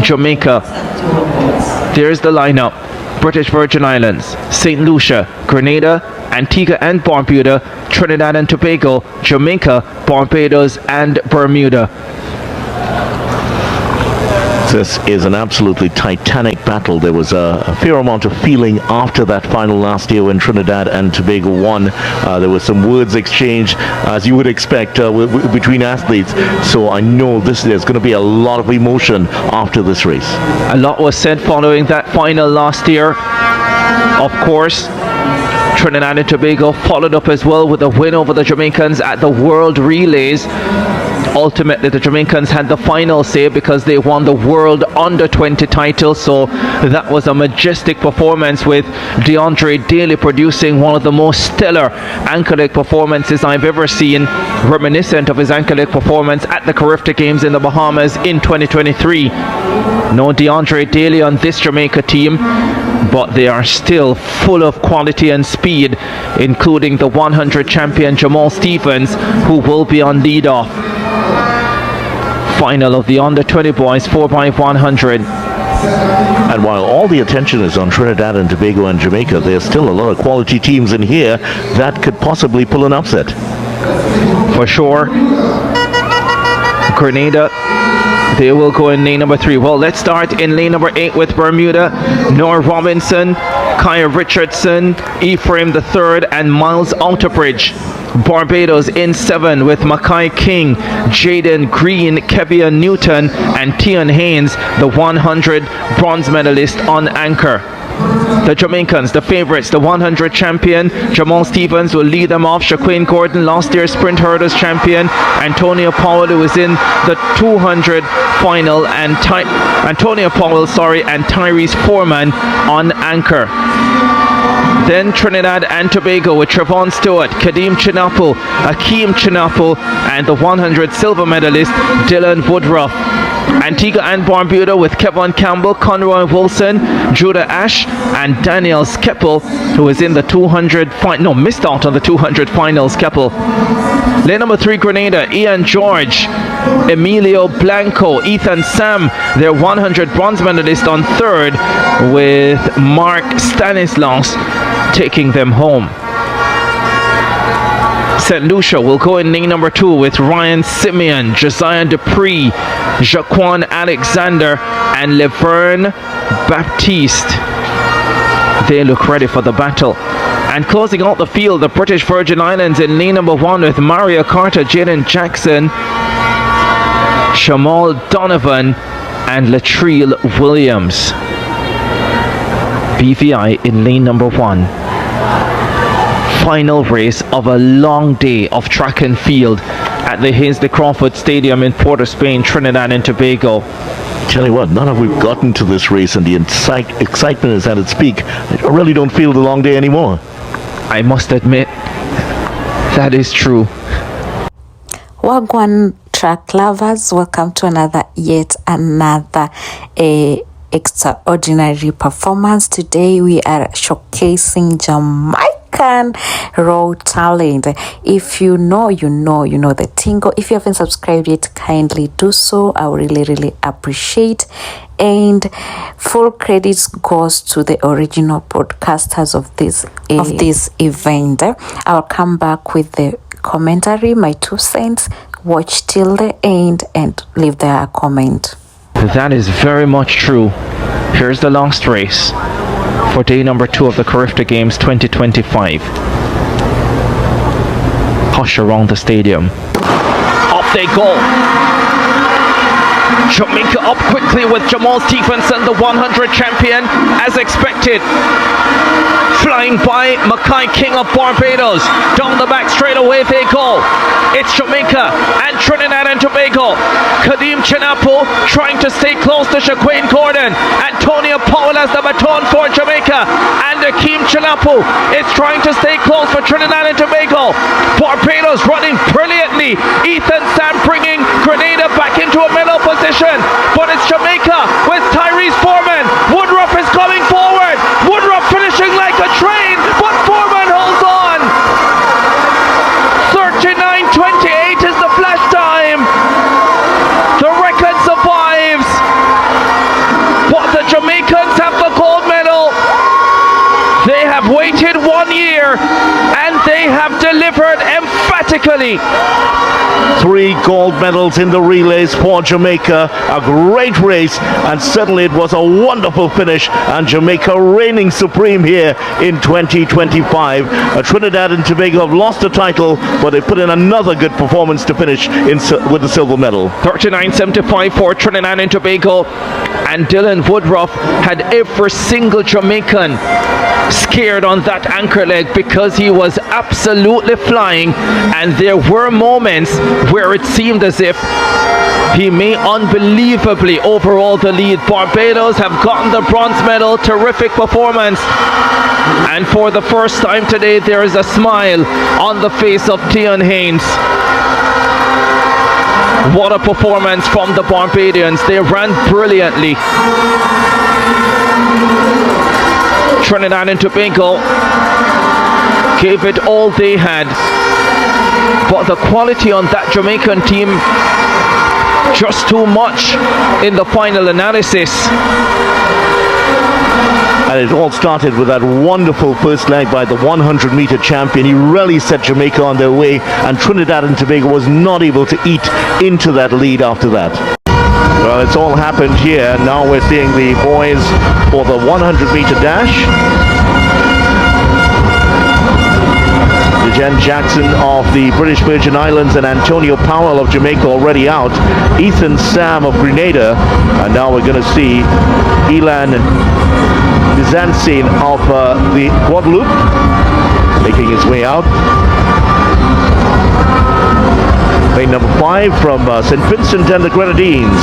Jamaica. There's the lineup. British Virgin Islands, St. Lucia, Grenada, Antigua and Barbuda, Trinidad and Tobago, Jamaica, Barbados and Bermuda. This is an absolutely titanic battle. There was a fair amount of feeling after that final last year when Trinidad and Tobago won. There was some words exchanged, as you would expect, between athletes. So I know there's going to be a lot of emotion after this race. A lot was said following that final last year. Of course, Trinidad and Tobago followed up as well with a win over the Jamaicans at the World Relays. Ultimately, the Jamaicans had the final say because they won the World Under-20 title, so that was a majestic performance with DeAndre Daly producing one of the most stellar ankle leg performances I've ever seen, reminiscent of his ankle leg performance at the Carifta Games in the Bahamas in 2023. No DeAndre Daly on this Jamaica team, but they are still full of quality and speed, including the 100 champion Jamal Stevenson, who will be on lead-off. Final of the under-20 boys 4x100. And while all the attention is on Trinidad and Tobago and Jamaica, there's still a lot of quality teams in here that could possibly pull an upset. For sure. Grenada, they will go in lane number 3. Well, let's start in lane number 8 with Bermuda. Noah Robinson, Kaya Richardson, Ephraim III and Miles Outerbridge. Barbados in 7 with Mackay King, Jaden Green, Kevian Newton and Tian Haynes, the 100 bronze medalist on anchor. The Jamaicans, the favourites, the 100 champion Jamal Stevenson will lead them off. Shaquane Gordon, last year's sprint hurdles champion. Antonio Powell, who is in the 200 final, and Antonio Powell, and Tyrese Foreman on anchor. Then Trinidad and Tobago with Trevon Stewart, Kadeem Chinapo, Akeem Chinapo and the 100 silver medalist Dylan Woodruff. Antigua and Barbuda with Kevin Campbell, Conroy Wilson, Judah Ash and Daniel Skeppel, who is in the 200 missed out on the 200 finals. Skeppel. Lane number 3 Grenada, Ian George, Emilio Blanco, Ethan Sam, their 100 bronze medalist on 3rd, with Mark Stanislaus taking them home. St. Lucia will go in lane number 2 with Ryan Simeon, Josiah Dupree, Jaquan Alexander and Laverne Baptiste. They look ready for the battle. And closing out the field, the British Virgin Islands in lane number 1 with Mario Carter, Jaden Jackson, Shamal Donovan and Latrell Williams. BVI in lane number 1. Final race of a long day of track and field at the Hazley Crawford Stadium in Port of Spain, Trinidad and Tobago. Tell you what, now that we've gotten to this race and the excitement is at its peak, I really don't feel the long day anymore. I must admit, that is true. Wagwan track lovers, welcome to yet another extraordinary performance. Today we are showcasing Jamaican raw talent. If you know the tingle. If you haven't subscribed yet, kindly do so. I would really appreciate. And full credits goes to the original broadcasters of this event. I'll come back with the commentary, my 2 cents. Watch till the end and leave there a comment. That is very much true. Here's the last race for day number 2 of the Carifta Games 2025. Hush around the stadium. Up they go. Jamaica up quickly with Jamal Stevenson, the 100 champion, as expected. Flying by Mackay King of Barbados. Down the back straight away they go. It's Jamaica and Trinidad and Tobago. Kadeem Chinapo trying to stay close to Shaquane Gordon. Antonio Powell has the baton for Jamaica. And Akeem Chinapo is trying to stay close for Trinidad and Tobago. Barbados running brilliantly. Ethan Sam bringing Grenada back into a middle position. But it's Jamaica with Tyrese Foreman. Woodruff is coming forward. Woodruff finishing like a train, but Foreman holds on. 39:28 is the flash time. The record survives. have waited 1 year and they have delivered emphatically. 3 gold medals in the relays for Jamaica. A great race, and certainly it was a wonderful finish, and Jamaica reigning supreme here in 2025. Trinidad and Tobago have lost the title, but they put in another good performance to finish with the silver medal. 39.75 for Trinidad and Tobago, and Dylan Woodruff had every single Jamaican scared on that anchor leg because he was absolutely flying, and there were moments where it seemed as if he may unbelievably overhaul the lead. Barbados have gotten the bronze medal. Terrific performance, and for the first time today there is a smile on the face of Tion Haynes. What a performance from the Barbadians. They ran brilliantly. Trinidad and Tobago gave it all they had, but the quality on that Jamaican team, just too much in the final analysis. And it all started with that wonderful first leg by the 100-meter champion. He really set Jamaica on their way, and Trinidad and Tobago was not able to eat into that lead after that. Well, it's all happened here. Now we're seeing the boys for the 100-meter dash. Jen Jackson of the British Virgin Islands and Antonio Powell of Jamaica already out. Ethan Sam of Grenada. And now we're going to see Elan Bizantin of the Guadeloupe making his way out. Lane number 5 from St. Vincent and the Grenadines.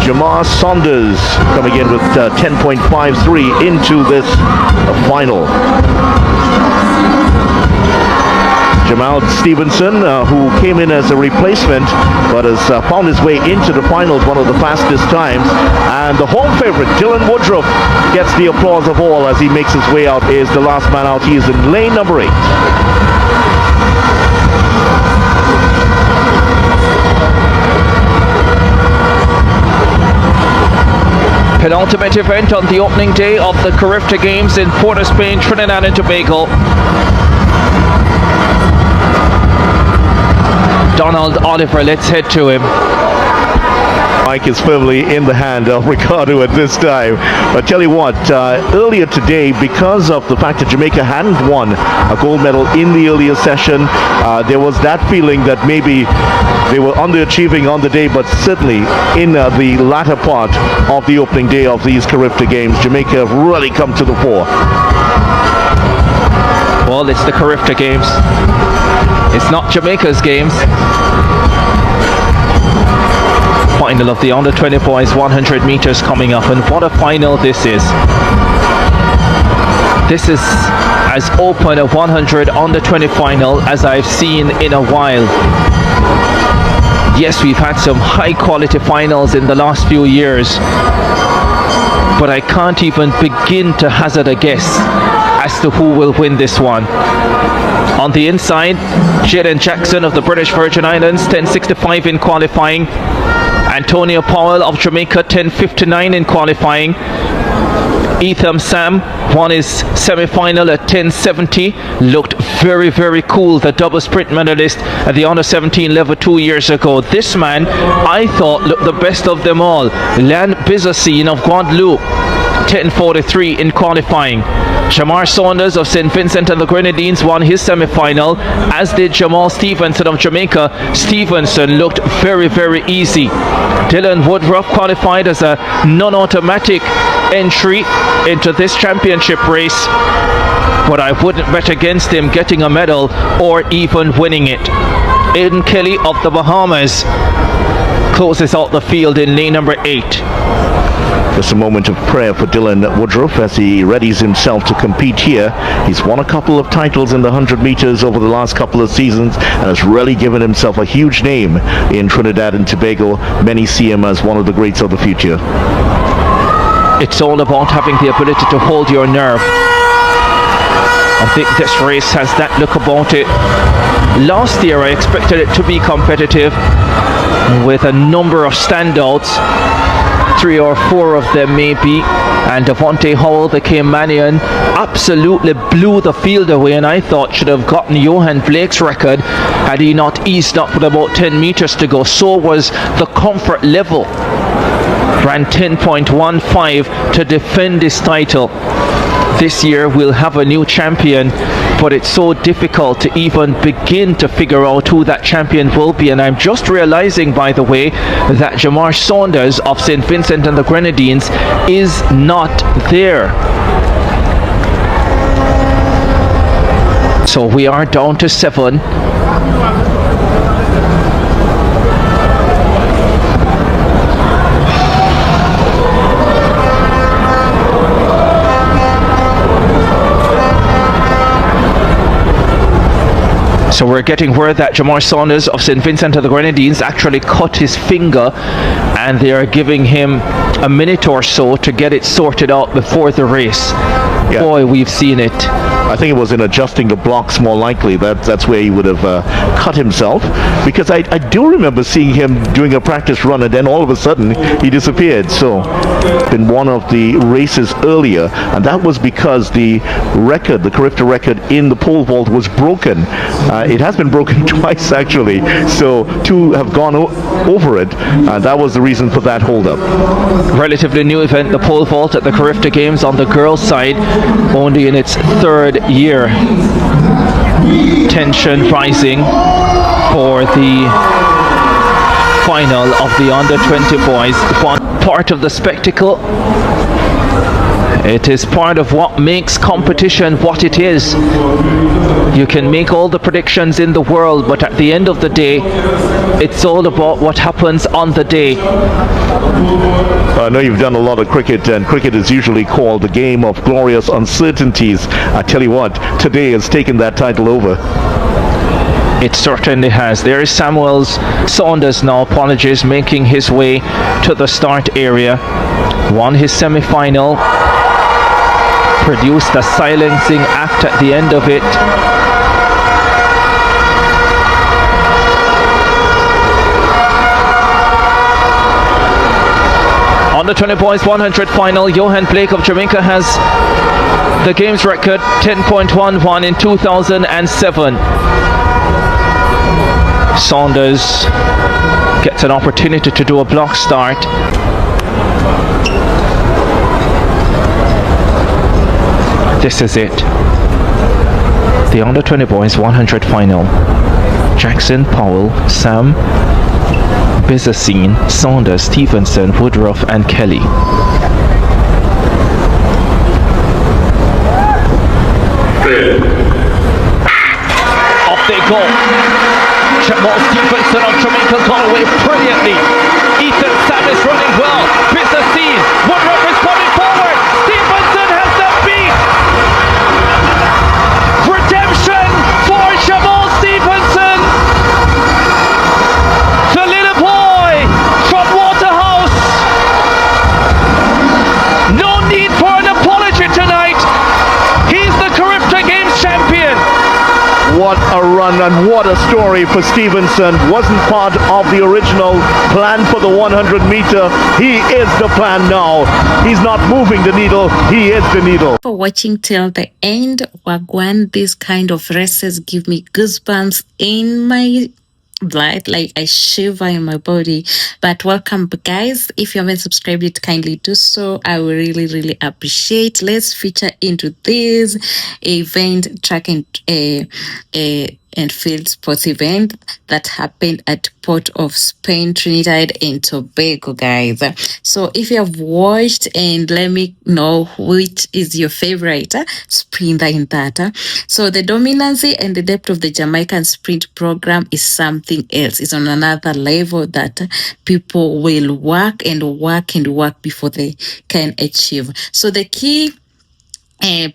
Shamar Saunders coming in with 10.53 into this final. Jamal Stevenson, who came in as a replacement but has found his way into the finals, one of the fastest times. And the home favorite, Dylan Woodruff, gets the applause of all as he makes his way out. Is the last man out. He is in lane number 8. Penultimate event on the opening day of the Carifta Games in Port of Spain, Trinidad and Tobago. Donald Oliver, let's head to him. Mike is firmly in the hand of Ricardo at this time. But tell you what, earlier today, because of the fact that Jamaica hadn't won a gold medal in the earlier session, there was that feeling that maybe they were underachieving on the day, but certainly in the latter part of the opening day of these Carifta Games, Jamaica have really come to the fore. Well, it's the Carifta Games. It's not Jamaica's games. Final of the under 20 boys 100 meters coming up, and what a final this is. This is as open a 100 under 20 final as I've seen in a while. Yes, we've had some high quality finals in the last few years, but I can't even begin to hazard a guess as to who will win this one. On the inside, Jaden Jackson of the British Virgin Islands, 10.65 in qualifying. Antonio Powell of Jamaica, 10.59 in qualifying. Ethan Sam won his semi-final at 10.70. Looked very, very cool, the double sprint medalist at the under 17 level 2 years ago. This man, I thought, looked the best of them all. Lan Bizasine of Guadeloupe, 10.43 in qualifying. Shamar Saunders of St. Vincent and the Grenadines won his semi-final, as did Jamal Stevenson of Jamaica. Stevenson looked very, very easy. Dylan Woodruff qualified as a non-automatic entry into this championship race, but I wouldn't bet against him getting a medal or even winning it. Aiden Kelly of the Bahamas closes out the field in lane number 8. Just a moment of prayer for Dylan Woodruff as he readies himself to compete here. He's won a couple of titles in the 100 meters over the last couple of seasons and has really given himself a huge name in Trinidad and Tobago. Many see him as one of the greats of the future. It's all about having the ability to hold your nerve. I think this race has that look about it. Last year I expected it to be competitive with a number of standouts, 3 or 4 of them maybe, and Devontae Howell became Manion, absolutely blew the field away, and I thought should have gotten Johan Blake's record had he not eased up with about 10 meters to go. So was the comfort level. Ran 10.15 to defend his title. This year we'll have a new champion, but it's so difficult to even begin to figure out who that champion will be. And I'm just realizing, by the way, that Shamar Saunders of St. Vincent and the Grenadines is not there. So we are down to 7. So we're getting word that Jamal Saunders of St. Vincent and the Grenadines actually cut his finger, and they are giving him a minute or so to get it sorted out before the race. Yeah. Boy, we've seen it. I think it was in adjusting the blocks, more likely that's where he would have cut himself, because I do remember seeing him doing a practice run and then all of a sudden he disappeared. So in one of the races earlier, and that was because the record, the Carifta record in the pole vault, was broken. It has been broken twice actually, so 2 have gone over it, and that was the reason for that hold-up. Relatively new event, the pole vault at the Carifta Games on the girls' side, only in its 3rd year. Tension rising for the final of the under-20 boys. One part of the spectacle. It is part of what makes competition what it is. You can make all the predictions in the world, but at the end of the day, it's all about what happens on the day. I know you've done a lot of cricket, and cricket is usually called the game of glorious uncertainties. I tell you what, today has taken that title over. It certainly has. There is Saunders now, apologies, making his way to the start area. Won his semi-final. Produced a silencing act at the end of it. Under 20 boys 100 final. Johan Blake of Jamaica has the games record, 10.11 in 2007. Saunders gets an opportunity to do a block start. This is it. The under 20 boys 100 final. Jackson, Powell, Sam, Bizzacine, Saunders, Stevenson, Woodruff and Kelly. Off they go. Jamal Stevenson of Jamaica got away brilliantly. Ethan Sam is running well. Bizzacine, Woodruff is coming forward. Stevenson has the beat. Redemption for Jamal Stevenson. The little boy from Waterhouse. No need for an apology tonight. He's the Carifta Games champion. What a run and what a story for Stevenson. Wasn't part of the original plan for the 100 meter. He is the plan now. He's not moving the needle. He is the needle. For watching till the end, Wagwan, these kind of races give me goosebumps in my blood, like I shiver in my body. But welcome guys. If you haven't subscribed yet, kindly do so. I will really appreciate. Let's feature into this event, track and field sports event that happened at Port of Spain, Trinidad and Tobago, guys. So if you have watched, and let me know which is your favorite sprinter in that. So the dominancy and the depth of the Jamaican sprint program is something else. It's on another level that people will work and work and work before they can achieve. So the key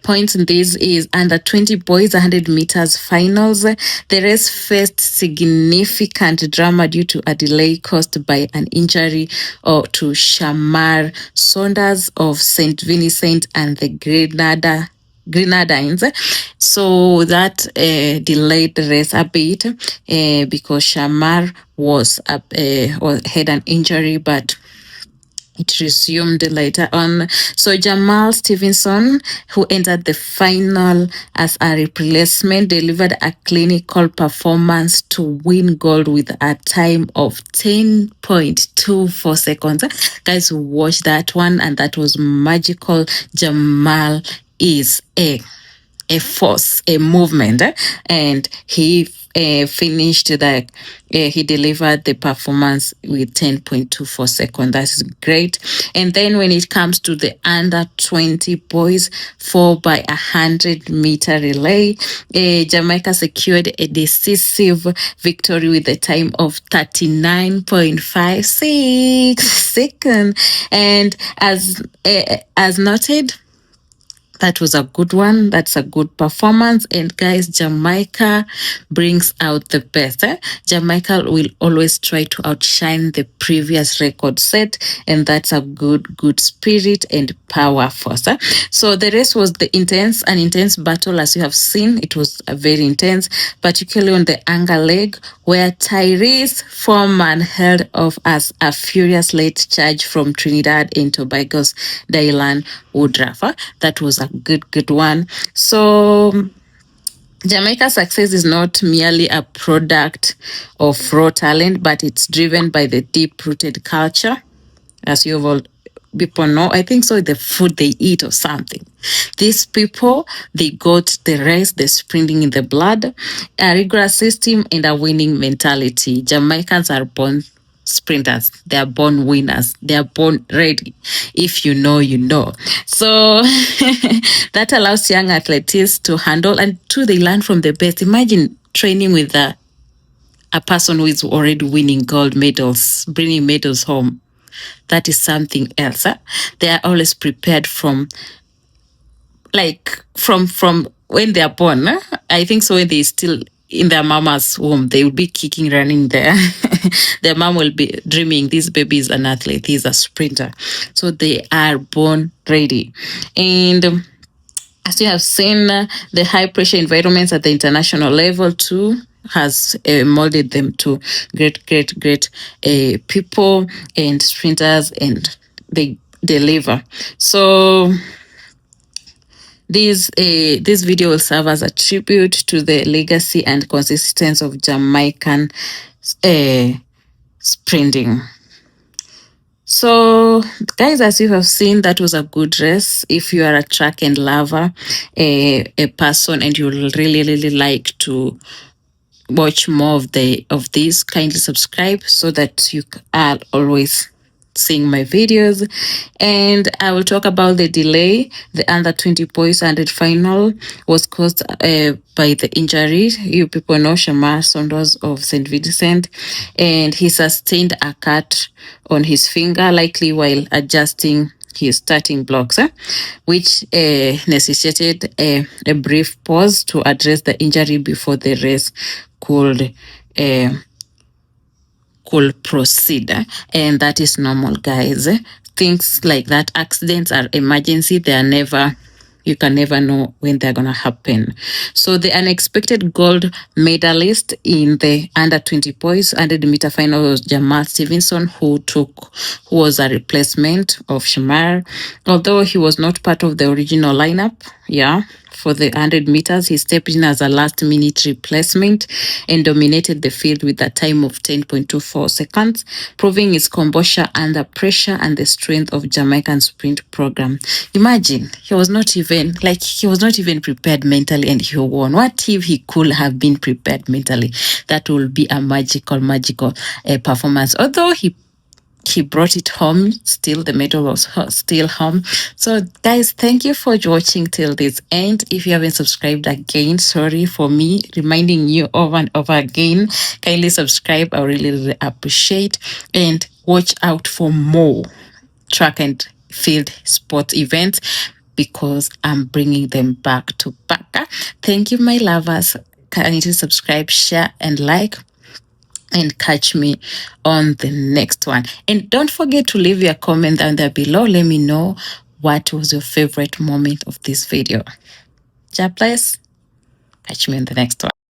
points in this is under 20 boys 100 meters finals. The race faced significant drama due to a delay caused by an injury to Shamar Saunders of St. Vincent and the Grenadines. So that delayed the race a bit because Shamar had an injury, but it resumed later on. So Jamal Stevenson, who entered the final as a replacement, delivered a clinical performance to win gold with a time of 10.24 seconds. Guys, watch that one, and that was magical. Jamal is a force, a movement, and he finished that. He delivered the performance with 10.24 seconds. That's great. And then when it comes to the under 20 boys, 4 by 100-meter relay, Jamaica secured a decisive victory with a time of 39.56 seconds. And as noted, that was a good one. That's a good performance. And guys, Jamaica brings out the best. Jamaica will always try to outshine the previous record set. And that's a good spirit and power force. So the race was an intense battle. As you have seen, it was very intense, particularly on the anger leg, where Tyrese Foreman held off as a furious late charge from Trinidad and Tobago's Dylan Woodruff. That was a good one. So Jamaica's success is not merely a product of raw talent, but it's driven by the deep-rooted culture, as you all people know. I think so, the food they eat or something. These people, they got the race, the sprinting in the blood, a rigorous system, and a winning mentality. Jamaicans are born sprinters. They are born winners. They are born ready. If you know, you know. So that allows young athletes to handle, and two, they learn from the best. Imagine training with a person who is already winning gold medals, bringing medals home. That is something else. They are always prepared from when they are born. I think so, when they still in their mama's womb, they will be kicking, running there. Their mom will be dreaming, this baby is an athlete, he's a sprinter. So they are born ready. And as you have seen, the high pressure environments at the international level too has molded them to great people and sprinters, and they deliver. So this video will serve as a tribute to the legacy and consistency of Jamaican sprinting. So, guys, as you have seen, that was a good race. If you are a track and lover, a person, and you really like to watch more of these, kindly subscribe so that you are always seeing my videos. And I will talk about the delay. The under 20 boys 100 final was caused by the injury. You people know Shamar Saunders of St. Vincent, and he sustained a cut on his finger, likely while adjusting his starting blocks, which necessitated a brief pause to address the injury before the race could proceed. And that is normal, guys. Things like that, accidents are emergency. They are never, you can never know when they're gonna happen. So the unexpected gold medalist in the under 20 boys 100-meter final was Jamal Stevenson, who was a replacement of Shamar. Although he was not part of the original lineup, for the 100 meters, he stepped in as a last-minute replacement and dominated the field with a time of 10.24 seconds, proving his composure under pressure and the strength of Jamaican sprint program. Imagine, he was not even prepared mentally, and he won. What if he could have been prepared mentally? That will be a magical performance. Although he brought it home, still the medal was still home. So guys, thank you for watching till this end. If you haven't subscribed again, sorry for me reminding you over and over again, kindly subscribe. I really appreciate, and watch out for more track and field sports events, because I'm bringing them back to back. Thank you, my lovers. Kindly subscribe, share, and like, and catch me on the next one. And don't forget to leave your comment down there below. Let me know what was your favorite moment of this video. God bless. Catch me on the next one.